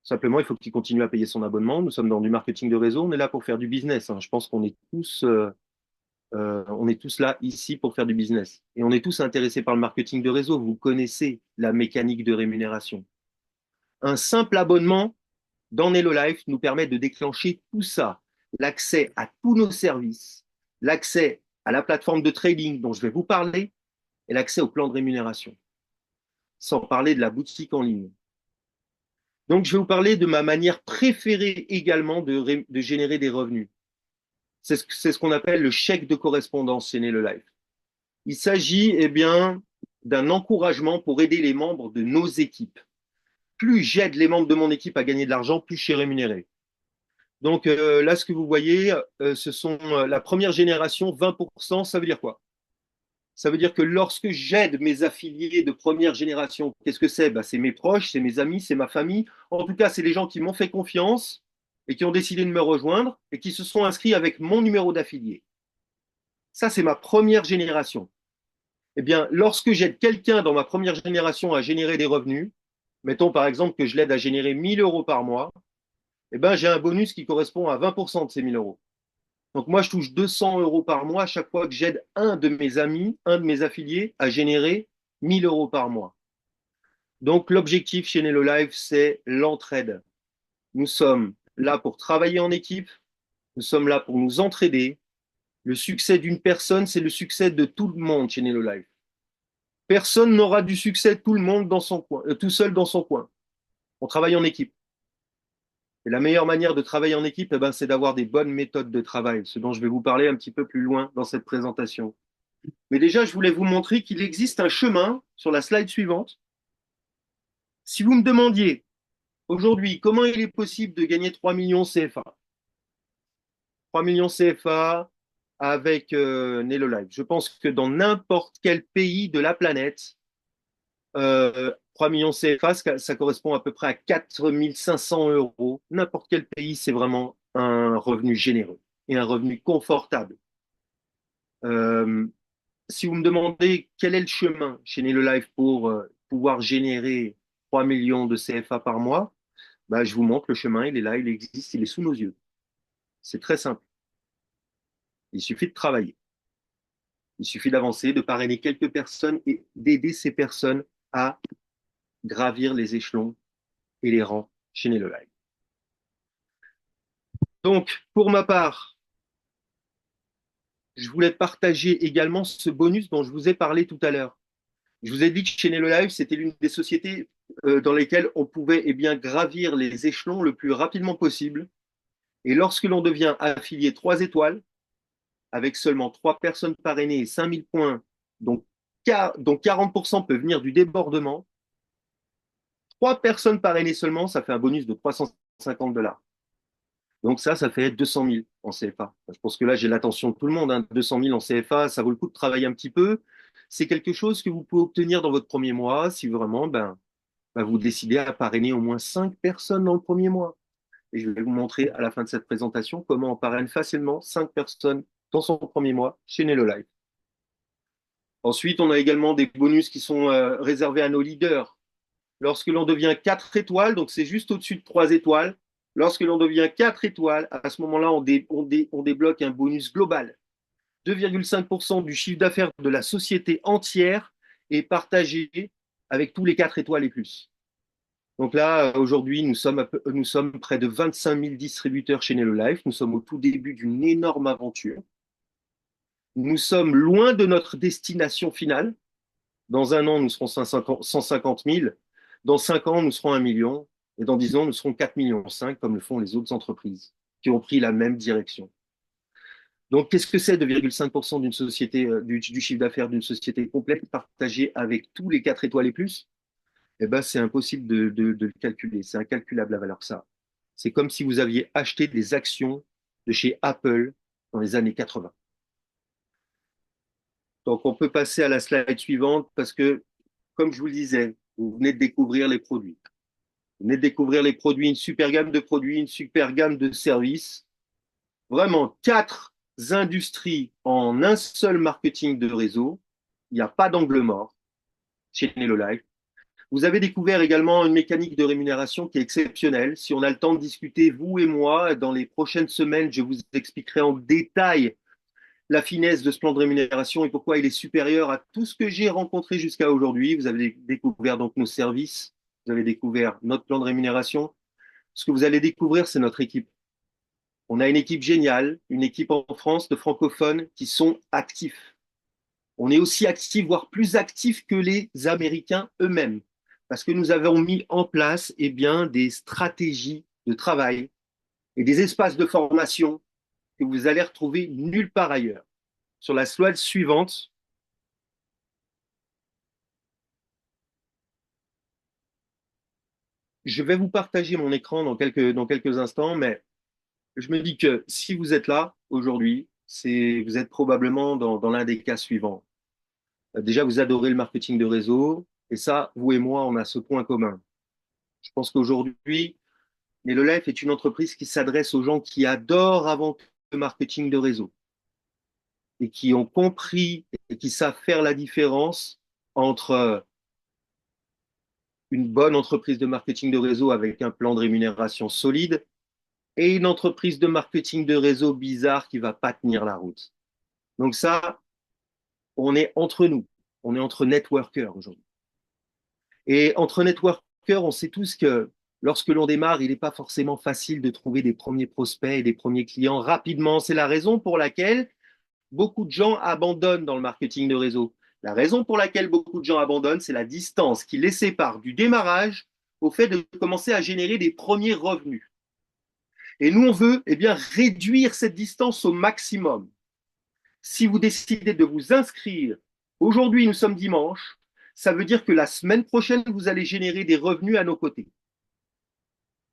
Simplement, il faut qu'il continue à payer son abonnement. Nous sommes dans du marketing de réseau, on est là pour faire du business. Je pense qu'on est tous là ici pour faire du business. Et on est tous intéressés par le marketing de réseau. Vous connaissez la mécanique de rémunération. Un simple abonnement dans Nelolife nous permet de déclencher tout ça. L'accès à tous nos services, l'accès à la plateforme de trading dont je vais vous parler et l'accès au plan de rémunération. Sans parler de la boutique en ligne. Donc, je vais vous parler de ma manière préférée également de générer des revenus. C'est ce qu'on appelle le chèque de correspondance chez Nelolife. Il s'agit, eh bien, d'un encouragement pour aider les membres de nos équipes. Plus j'aide les membres de mon équipe à gagner de l'argent, plus je suis rémunéré. Donc là, ce que vous voyez, ce sont la première génération, 20%. Ça veut dire quoi? Ça veut dire que lorsque j'aide mes affiliés de première génération, qu'est-ce que c'est? C'est mes proches, c'est mes amis, c'est ma famille. En tout cas, c'est les gens qui m'ont fait confiance et qui ont décidé de me rejoindre et qui se sont inscrits avec mon numéro d'affilié. Ça, c'est ma première génération. Eh bien, lorsque j'aide quelqu'un dans ma première génération à générer des revenus, mettons par exemple que je l'aide à générer 1 000 € par mois, eh ben, j'ai un bonus qui correspond à 20% de ces 1000 euros. Donc moi, je touche 200 euros par mois à chaque fois que j'aide un de mes amis, un de mes affiliés à générer 1000 euros par mois. Donc l'objectif chez Nello Live, c'est l'entraide. Nous sommes là pour travailler en équipe, nous sommes là pour nous entraider. Le succès d'une personne, c'est le succès de tout le monde chez Nello Live. Personne n'aura du succès, tout le monde dans son coin, tout seul dans son coin. On travaille en équipe. Et la meilleure manière de travailler en équipe, eh ben, c'est d'avoir des bonnes méthodes de travail, ce dont je vais vous parler un petit peu plus loin dans cette présentation. Mais déjà, je voulais vous montrer qu'il existe un chemin sur la slide suivante. Si vous me demandiez aujourd'hui comment il est possible de gagner 3 millions CFA, 3 millions CFA avec Nello Live, je pense que dans n'importe quel pays de la planète, 3 millions CFA, ça correspond à peu près à 4 500 euros. N'importe quel pays, c'est vraiment un revenu généreux et un revenu confortable. Euh, si vous me demandez quel est le chemin chez Nello Live pour pouvoir générer 3 millions de CFA par mois, bah, je vous montre le chemin, il est là, il existe, il est sous nos yeux. C'est très simple. Il suffit de travailler. Il suffit d'avancer, de parrainer quelques personnes et d'aider ces personnes à gravir les échelons et les rangs chez Nello Live. Donc, pour ma part, je voulais partager également ce bonus dont je vous ai parlé tout à l'heure. Je vous ai dit que chez Nello Live, c'était l'une des sociétés dans lesquelles on pouvait eh bien, gravir les échelons le plus rapidement possible. Et lorsque l'on devient affilié 3 étoiles, avec seulement 3 personnes parrainées et 5000 points, donc 40% peut venir du débordement, 3 personnes parrainées seulement, ça fait un bonus de 350 $. Donc ça fait 200 000 en CFA. Je pense que là, j'ai l'attention de tout le monde. Hein. 200 000 en CFA, ça vaut le coup de travailler un petit peu. C'est quelque chose que vous pouvez obtenir dans votre premier mois si vraiment vous décidez à parrainer au moins 5 personnes dans le premier mois. Et je vais vous montrer à la fin de cette présentation comment on parraine facilement 5 personnes dans son premier mois chez Nello Live. Ensuite, on a également des bonus qui sont réservés à nos leaders. Lorsque l'on devient 4 étoiles, donc c'est juste au-dessus de 3 étoiles, lorsque l'on devient 4 étoiles, à ce moment-là, on débloque un bonus global. 2,5% du chiffre d'affaires de la société entière est partagé avec tous les 4 étoiles et plus. Donc là, aujourd'hui, nous sommes près de 25 000 distributeurs chez Nello Life. Nous sommes au tout début d'une énorme aventure. Nous sommes loin de notre destination finale. Dans un an, nous serons 150 000. Dans 5 ans, nous serons 1 million. Et dans 10 ans, nous serons 4,5 millions, comme le font les autres entreprises qui ont pris la même direction. Donc, qu'est-ce que c'est 2,5% d'une société, du chiffre d'affaires d'une société complète partagée avec tous les 4 étoiles et plus? Eh ben, c'est impossible de le calculer. C'est incalculable la valeur que ça a. C'est comme si vous aviez acheté des actions de chez Apple dans les années 80. Donc, on peut passer à la slide suivante parce que, comme je vous le disais, vous venez de découvrir les produits. Vous venez de découvrir les produits, une super gamme de produits, une super gamme de services. Vraiment, 4 industries en un seul marketing de réseau. Il n'y a pas d'angle mort chez Nello Live. Vous avez découvert également une mécanique de rémunération qui est exceptionnelle. Si on a le temps de discuter, vous et moi, dans les prochaines semaines, je vous expliquerai en détail la finesse de ce plan de rémunération et pourquoi il est supérieur à tout ce que j'ai rencontré jusqu'à aujourd'hui. Vous avez découvert donc nos services, vous avez découvert notre plan de rémunération. Ce que vous allez découvrir, c'est notre équipe. On a une équipe géniale, une équipe en France de francophones qui sont actifs. On est aussi actifs, voire plus actifs que les Américains eux-mêmes, parce que nous avons mis en place eh bien, des stratégies de travail et des espaces de formation que vous allez retrouver nulle part ailleurs. Sur la slide suivante, je vais vous partager mon écran dans quelques instants, mais je me dis que si vous êtes là aujourd'hui, vous êtes probablement dans l'un des cas suivants. Déjà, vous adorez le marketing de réseau, et ça, vous et moi, on a ce point commun. Je pense qu'aujourd'hui, Nello Life est une entreprise qui s'adresse aux gens qui adorent avant tout le marketing de réseau et qui ont compris et qui savent faire la différence entre une bonne entreprise de marketing de réseau avec un plan de rémunération solide et une entreprise de marketing de réseau bizarre qui va pas tenir la route. Donc ça, on est entre nous, on est entre networkers aujourd'hui. Et entre networkers, on sait tous que lorsque l'on démarre, il n'est pas forcément facile de trouver des premiers prospects et des premiers clients rapidement. C'est la raison pour laquelle beaucoup de gens abandonnent dans le marketing de réseau. La raison pour laquelle beaucoup de gens abandonnent, c'est la distance qui les sépare du démarrage au fait de commencer à générer des premiers revenus. Et nous, on veut réduire cette distance au maximum. Si vous décidez de vous inscrire, aujourd'hui nous sommes dimanche, ça veut dire que la semaine prochaine, vous allez générer des revenus à nos côtés.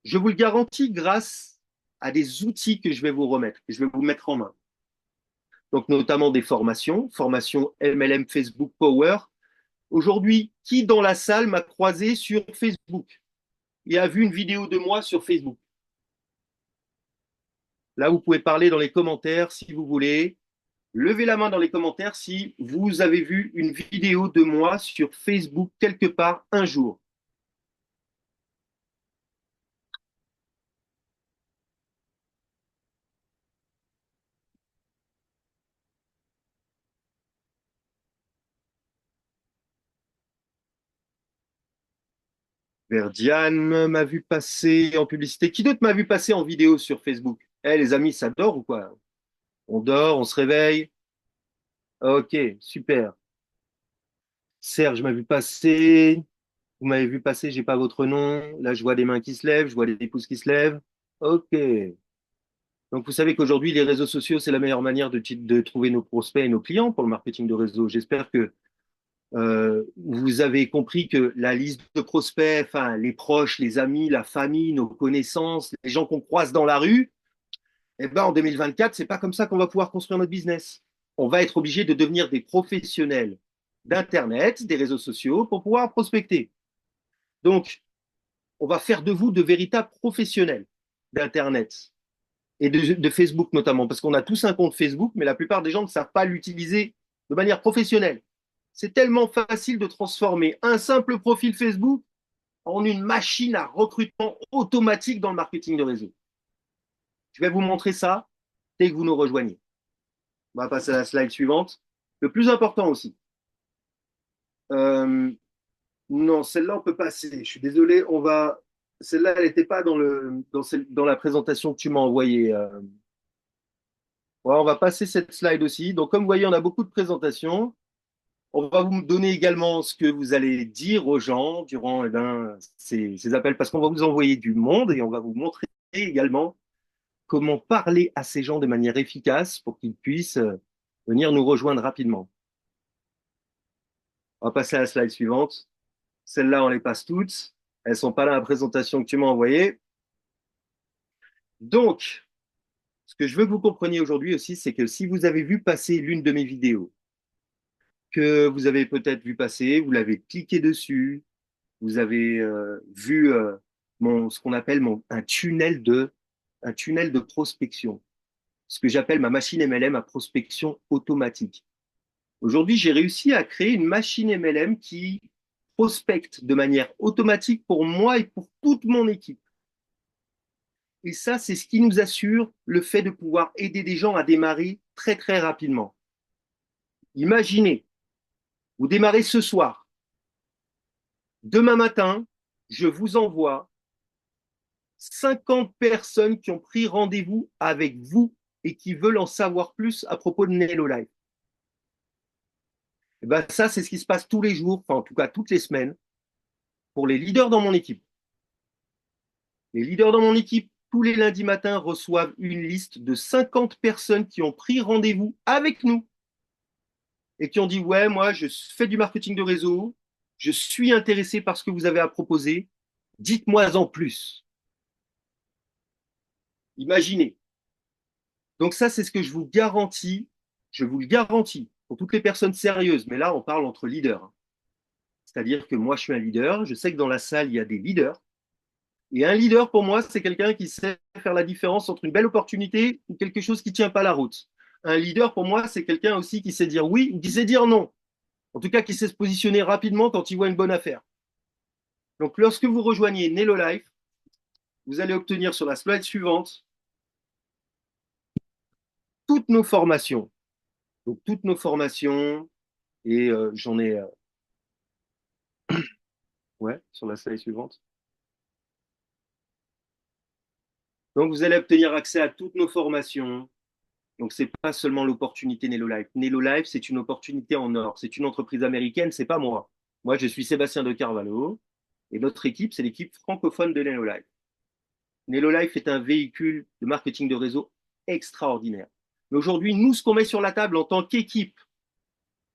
Je vous le garantis grâce à des outils que je vais vous remettre, que je vais vous mettre en main. Donc notamment des formations MLM Facebook Power. Aujourd'hui, qui dans la salle m'a croisé sur Facebook et a vu une vidéo de moi sur Facebook? Là, vous pouvez parler dans les commentaires si vous voulez. Levez la main dans les commentaires si vous avez vu une vidéo de moi sur Facebook quelque part un jour. Verdiane m'a vu passer en publicité. Qui d'autre m'a vu passer en vidéo sur Facebook? Eh, les amis, ça dort ou quoi? On dort, on se réveille. Ok, super. Serge m'a vu passer. Vous m'avez vu passer, j'ai pas votre nom. Là, je vois des mains qui se lèvent, je vois des pouces qui se lèvent. Ok. Donc, vous savez qu'aujourd'hui, les réseaux sociaux, c'est la meilleure manière de trouver nos prospects et nos clients pour le marketing de réseau. J'espère que vous avez compris que la liste de prospects, enfin, les proches, les amis, la famille, nos connaissances, les gens qu'on croise dans la rue, eh ben, en 2024, c'est pas comme ça qu'on va pouvoir construire notre business. On va être obligé de devenir des professionnels d'Internet, des réseaux sociaux pour pouvoir prospecter. Donc, on va faire de vous de véritables professionnels d'Internet et de Facebook notamment, parce qu'on a tous un compte Facebook, mais la plupart des gens ne savent pas l'utiliser de manière professionnelle. C'est tellement facile de transformer un simple profil Facebook en une machine à recrutement automatique dans le marketing de réseau. Je vais vous montrer ça dès que vous nous rejoignez. On va passer à la slide suivante. Le plus important aussi. Non, celle-là, on peut passer. Je suis désolé, on va. Celle-là, elle n'était pas dans la présentation que tu m'as envoyée. Ouais, on va passer cette slide aussi. Donc, comme vous voyez, on a beaucoup de présentations. On va vous donner également ce que vous allez dire aux gens durant ces appels, parce qu'on va vous envoyer du monde et on va vous montrer également comment parler à ces gens de manière efficace pour qu'ils puissent venir nous rejoindre rapidement. On va passer à la slide suivante. Celles-là, on les passe toutes. Elles ne sont pas dans la présentation que tu m'as envoyée. Donc, ce que je veux que vous compreniez aujourd'hui aussi, c'est que si vous avez vu passer l'une de mes vidéos, que vous avez peut-être vu passer, vous l'avez cliqué dessus, vous avez vu ce qu'on appelle un tunnel de prospection, ce que j'appelle ma machine MLM à prospection automatique. Aujourd'hui, j'ai réussi à créer une machine MLM qui prospecte de manière automatique pour moi et pour toute mon équipe. Et ça, c'est ce qui nous assure le fait de pouvoir aider des gens à démarrer très, très rapidement. Imaginez, vous démarrez ce soir. Demain matin, je vous envoie 50 personnes qui ont pris rendez-vous avec vous et qui veulent en savoir plus à propos de Nello Live. Et ben ça, c'est ce qui se passe tous les jours, enfin en tout cas toutes les semaines, pour les leaders dans mon équipe. Les leaders dans mon équipe, tous les lundis matins, reçoivent une liste de 50 personnes qui ont pris rendez-vous avec nous et qui ont dit « Ouais, moi, je fais du marketing de réseau, je suis intéressé par ce que vous avez à proposer, dites-moi en plus. » Imaginez. Donc ça, c'est ce que je vous le garantis, pour toutes les personnes sérieuses, mais là, on parle entre leaders. C'est-à-dire que moi, je suis un leader, je sais que dans la salle, il y a des leaders, et un leader, pour moi, c'est quelqu'un qui sait faire la différence entre une belle opportunité ou quelque chose qui ne tient pas la route. Un leader, pour moi, c'est quelqu'un aussi qui sait dire oui ou qui sait dire non. En tout cas, qui sait se positionner rapidement quand il voit une bonne affaire. Donc, lorsque vous rejoignez Nello Life, vous allez obtenir sur la slide suivante toutes nos formations. Donc, toutes nos formations, et j'en ai, ouais, sur la slide suivante. Donc, vous allez obtenir accès à toutes nos formations. Donc, ce n'est pas seulement l'opportunité Nelo Life. Nelo Life, c'est une opportunité en or. C'est une entreprise américaine, c'est pas moi. Moi, je suis Sébastien de Carvalho et notre équipe, c'est l'équipe francophone de Nelo Life. Nelo Life est un véhicule de marketing de réseau extraordinaire. Mais aujourd'hui, nous, ce qu'on met sur la table en tant qu'équipe,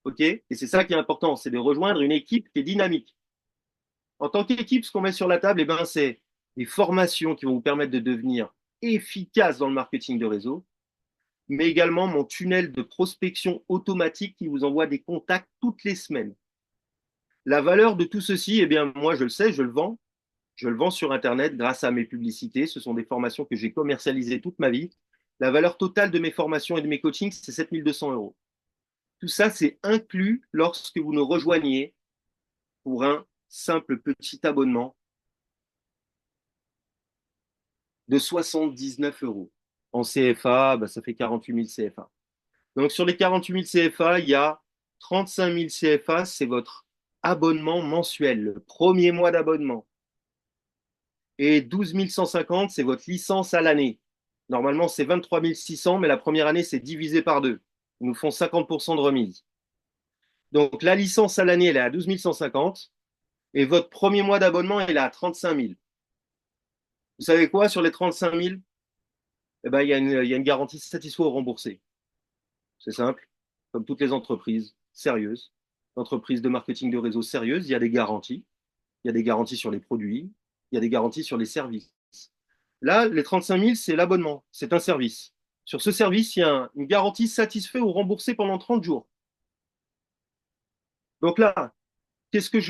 ok, et c'est ça qui est important, c'est de rejoindre une équipe qui est dynamique. En tant qu'équipe, ce qu'on met sur la table, eh ben, c'est des formations qui vont vous permettre de devenir efficace dans le marketing de réseau, mais également mon tunnel de prospection automatique qui vous envoie des contacts toutes les semaines. La valeur de tout ceci, eh bien, moi, je le sais, je le vends. Je le vends sur Internet grâce à mes publicités. Ce sont des formations que j'ai commercialisées toute ma vie. La valeur totale de mes formations et de mes coachings, c'est 7 200 euros. Tout ça, c'est inclus lorsque vous nous rejoignez pour un simple petit abonnement de 79 euros. En CFA, bah, ça fait 48 000 CFA. Donc, sur les 48 000 CFA, il y a 35 000 CFA, c'est votre abonnement mensuel, le premier mois d'abonnement. Et 12 150, c'est votre licence à l'année. Normalement, c'est 23 600, mais la première année, c'est divisé par deux. Ils nous font 50% de remise. Donc, la licence à l'année, elle est à 12 150 et votre premier mois d'abonnement, elle est à 35 000. Vous savez quoi, sur les 35 000, eh ben, il y a une garantie satisfait ou remboursée. C'est simple, comme toutes les entreprises sérieuses, entreprises de marketing de réseau sérieuses, il y a des garanties. Il y a des garanties sur les produits, il y a des garanties sur les services. Là, les 35 000, c'est l'abonnement, c'est un service. Sur ce service, il y a une garantie satisfait ou remboursée pendant 30 jours. Donc là, qu'est-ce que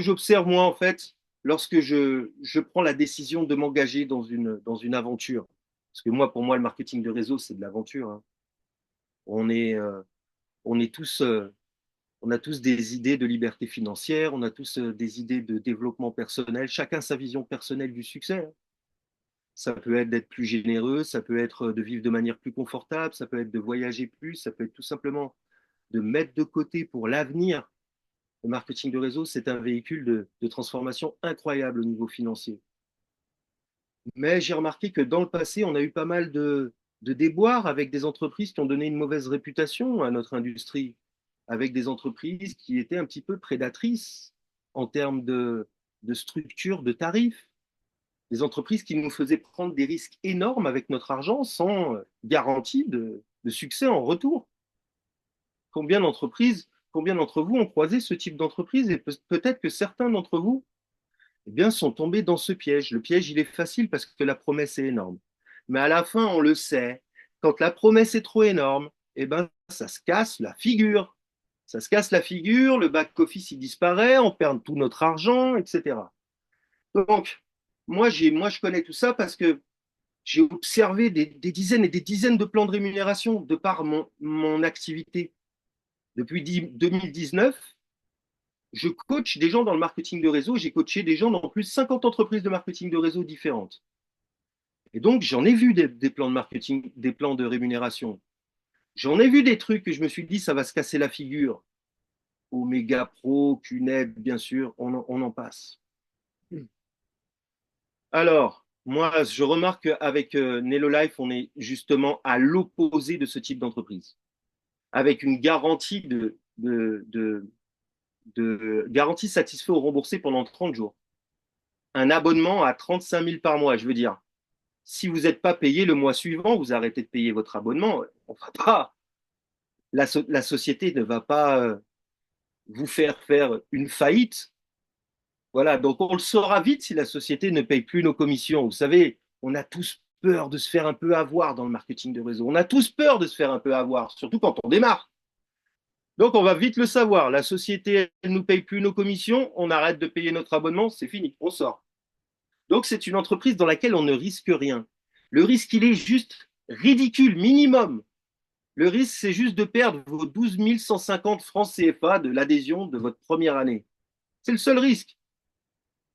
j'observe moi en fait lorsque je prends la décision de m'engager dans une aventure? Parce que moi, pour moi, le marketing de réseau, c'est de l'aventure. Hein. On est, euh, on est tous, on a tous des idées de liberté financière, on a tous des idées de développement personnel, chacun sa vision personnelle du succès. Hein. Ça peut être d'être plus généreux, ça peut être de vivre de manière plus confortable, ça peut être de voyager plus, ça peut être tout simplement de mettre de côté pour l'avenir. Le marketing de réseau, c'est un véhicule de transformation incroyable au niveau financier. Mais j'ai remarqué que dans le passé, on a eu pas mal de déboires avec des entreprises qui ont donné une mauvaise réputation à notre industrie, avec des entreprises qui étaient un petit peu prédatrices en termes de structure, de tarifs, des entreprises qui nous faisaient prendre des risques énormes avec notre argent sans garantie de succès en retour. Combien d'entreprises, combien d'entre vous ont croisé ce type d'entreprise et peut-être que certains d'entre vous eh bien, sont tombés dans ce piège. Le piège, il est facile parce que la promesse est énorme. Mais à la fin, on le sait, quand la promesse est trop énorme, eh ben, ça se casse la figure. Ça se casse la figure, le back-office, il disparaît, on perd tout notre argent, etc. Donc, moi, je connais tout ça parce que j'ai observé des dizaines et des dizaines de plans de rémunération de par mon activité. Depuis 2019, je coach des gens dans le marketing de réseau. J'ai coaché des gens dans plus de 50 entreprises de marketing de réseau différentes. Et donc, j'en ai vu des plans de marketing, des plans de rémunération. J'en ai vu des trucs que je me suis dit, ça va se casser la figure. Omega Pro, QNET, bien sûr, on en passe. Alors, moi, je remarque qu'avec Nelo Life, on est justement à l'opposé de ce type d'entreprise. Avec une garantie de garantie satisfait ou remboursé pendant 30 jours. Un abonnement à 35 000 par mois, je veux dire. Si vous n'êtes pas payé le mois suivant, vous arrêtez de payer votre abonnement. On va pas. La société ne va pas vous faire une faillite. Voilà, donc on le saura vite si la société ne paye plus nos commissions. Vous savez, on a tous peur de se faire un peu avoir dans le marketing de réseau. On a tous peur de se faire un peu avoir, surtout quand on démarre. Donc on va vite le savoir. La société, elle ne nous paye plus nos commissions, on arrête de payer notre abonnement, c'est fini, on sort. Donc c'est une entreprise dans laquelle on ne risque rien. Le risque, il est juste ridicule, minimum. Le risque, c'est juste de perdre vos 12 150 francs CFA de l'adhésion de votre première année. C'est le seul risque.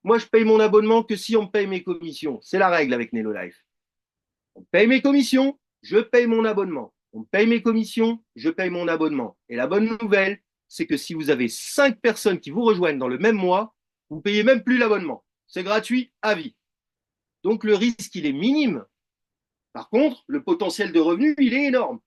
Moi, je paye mon abonnement que si on me paye mes commissions. C'est la règle avec Nelo Life. On paye mes commissions, je paye mon abonnement. On paye mes commissions, je paye mon abonnement. Et la bonne nouvelle, c'est que si vous avez 5 personnes qui vous rejoignent dans le même mois, vous ne payez même plus l'abonnement. C'est gratuit à vie. Donc le risque, il est minime. Par contre, le potentiel de revenu, il est énorme.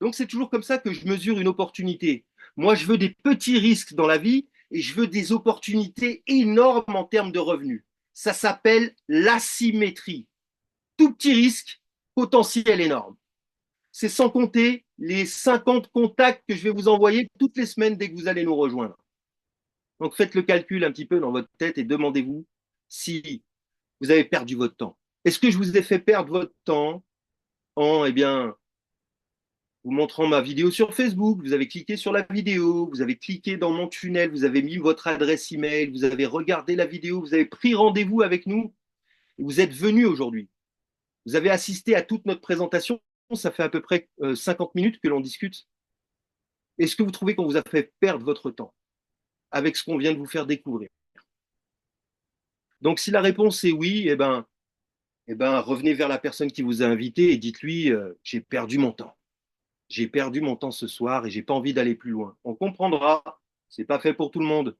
Donc c'est toujours comme ça que je mesure une opportunité. Moi, je veux des petits risques dans la vie et je veux des opportunités énormes en termes de revenus. Ça s'appelle l'asymétrie. Tout petit risque, potentiel énorme. C'est sans compter les 50 contacts que je vais vous envoyer toutes les semaines dès que vous allez nous rejoindre. Donc faites le calcul un petit peu dans votre tête et demandez-vous si vous avez perdu votre temps. Est-ce que je vous ai fait perdre votre temps en, vous montrant ma vidéo sur Facebook, vous avez cliqué sur la vidéo, vous avez cliqué dans mon tunnel, vous avez mis votre adresse email, vous avez regardé la vidéo, vous avez pris rendez-vous avec nous et vous êtes venu aujourd'hui. Vous avez assisté à toute notre présentation, ça fait à peu près 50 minutes que l'on discute. Est-ce que vous trouvez qu'on vous a fait perdre votre temps avec ce qu'on vient de vous faire découvrir? Donc si la réponse est oui, revenez vers la personne qui vous a invité et dites-lui j'ai perdu mon temps. J'ai perdu mon temps ce soir et j'ai pas envie d'aller plus loin. On comprendra, c'est pas fait pour tout le monde.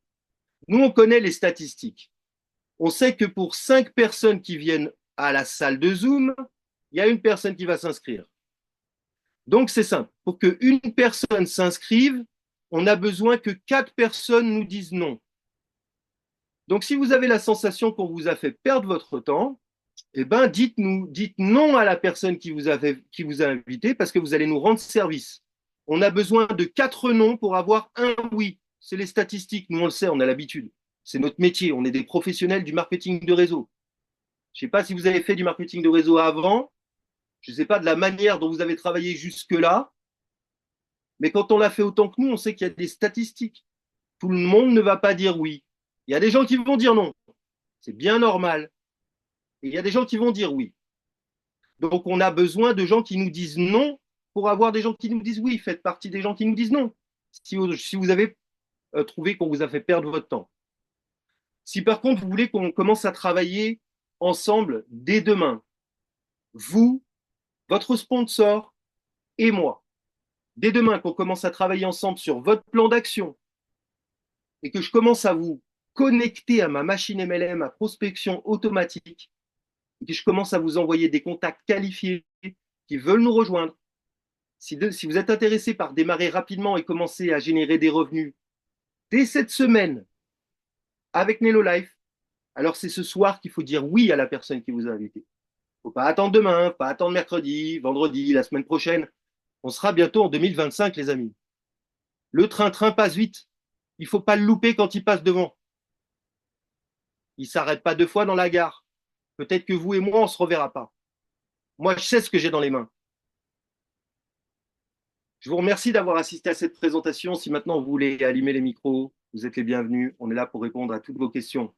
Nous, on connaît les statistiques. On sait que pour 5 personnes qui viennent à la salle de Zoom, il y a une personne qui va s'inscrire. Donc, c'est simple. Pour qu'une personne s'inscrive, on a besoin que 4 personnes nous disent non. Donc, si vous avez la sensation qu'on vous a fait perdre votre temps, dites non à la personne qui vous a invité parce que vous allez nous rendre service. On a besoin de 4 noms pour avoir un oui. C'est les statistiques, nous on le sait, on a l'habitude. C'est notre métier, on est des professionnels du marketing de réseau. Je ne sais pas si vous avez fait du marketing de réseau avant, je ne sais pas de la manière dont vous avez travaillé jusque-là, mais quand on l'a fait autant que nous, on sait qu'il y a des statistiques. Tout le monde ne va pas dire oui. Il y a des gens qui vont dire non. C'est bien normal. Et il y a des gens qui vont dire oui. Donc, on a besoin de gens qui nous disent non pour avoir des gens qui nous disent oui. Faites partie des gens qui nous disent non. Si vous avez trouvé qu'on vous a fait perdre votre temps. Si par contre, vous voulez qu'on commence à travailler ensemble dès demain, vous, votre sponsor et moi, dès demain qu'on commence à travailler ensemble sur votre plan d'action et que je commence à vous connecter à ma machine MLM à prospection automatique et que je commence à vous envoyer des contacts qualifiés qui veulent nous rejoindre, si vous êtes intéressé par démarrer rapidement et commencer à générer des revenus dès cette semaine avec Nello Life, alors c'est ce soir qu'il faut dire oui à la personne qui vous a invité. Il ne faut pas attendre demain, pas attendre mercredi, vendredi, la semaine prochaine. On sera bientôt en 2025, les amis. Le train-train passe vite. Il ne faut pas le louper quand il passe devant. Il ne s'arrête pas 2 fois dans la gare. Peut-être que vous et moi, on ne se reverra pas. Moi, je sais ce que j'ai dans les mains. Je vous remercie d'avoir assisté à cette présentation. Si maintenant vous voulez allumer les micros, vous êtes les bienvenus. On est là pour répondre à toutes vos questions.